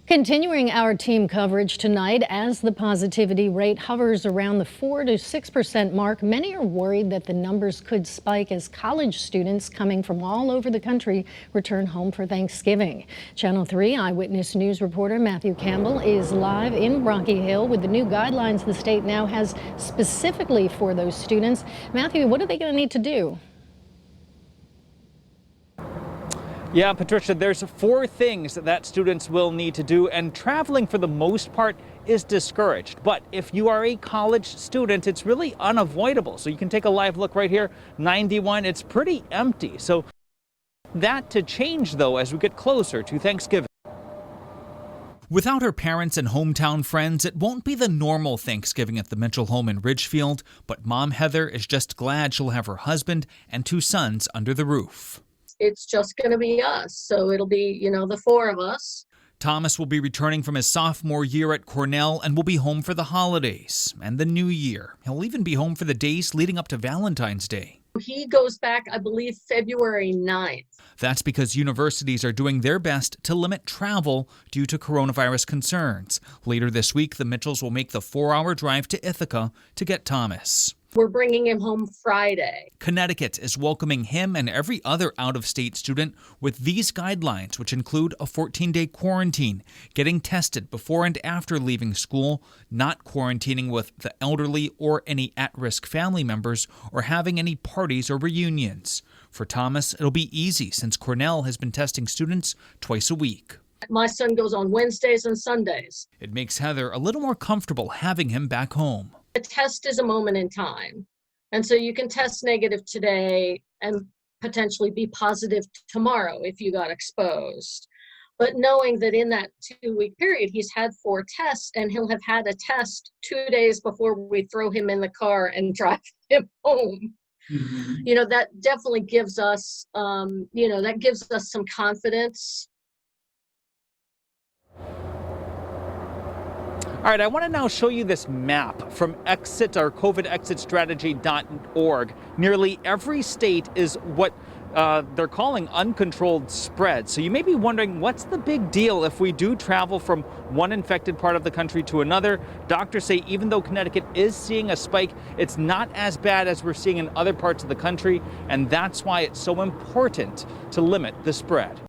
Continuing our team coverage tonight, as the positivity rate hovers around the 4 to 6% mark, many are worried that the numbers could spike as college students coming from all over the country return home for Thanksgiving. Channel 3 Eyewitness News reporter Matthew Campbell is live in Rocky Hill with the new guidelines the state now has specifically for those students. Matthew, what are they going to need to do? Yeah, Patricia, there's 4 things that students will need to do, and traveling for the most part is discouraged. But if you are a college student, it's really unavoidable. So you can take a live look right here, 91, it's pretty empty. So that to change, though, as we get closer to Thanksgiving. Without her parents and hometown friends, it won't be the normal Thanksgiving at the Mitchell home in Ridgefield, but Mom Heather is just glad she'll have her husband and 2 sons under the roof. It's just going to be us. So it'll be, the 4 of us. Thomas will be returning from his sophomore year at Cornell and will be home for the holidays and the new year. He'll even be home for the days leading up to Valentine's Day. He goes back, I believe, February 9th. That's because universities are doing their best to limit travel due to coronavirus concerns. Later this week, the Mitchells will make the 4-hour drive to Ithaca to get Thomas. We're bringing him home Friday. Connecticut is welcoming him and every other out-of-state student with these guidelines, which include a 14-day quarantine, getting tested before and after leaving school, not quarantining with the elderly or any at-risk family members, or having any parties or reunions. For Thomas, it'll be easy since Cornell has been testing students twice a week. My son goes on Wednesdays and Sundays. It makes Heather a little more comfortable having him back home. A test is a moment in time. And so you can test negative today and potentially be positive tomorrow if you got exposed. But knowing that in that 2-week period, he's had 4 tests and he'll have had a test 2 days before we throw him in the car and drive him home. Mm-hmm. That definitely gives us, that gives us some confidence. All right, I want to now show you this map from COVIDexitstrategy.org. Nearly every state is what they're calling uncontrolled spread. So you may be wondering, what's the big deal if we do travel from one infected part of the country to another? Doctors say even though Connecticut is seeing a spike, it's not as bad as we're seeing in other parts of the country, and that's why it's so important to limit the spread.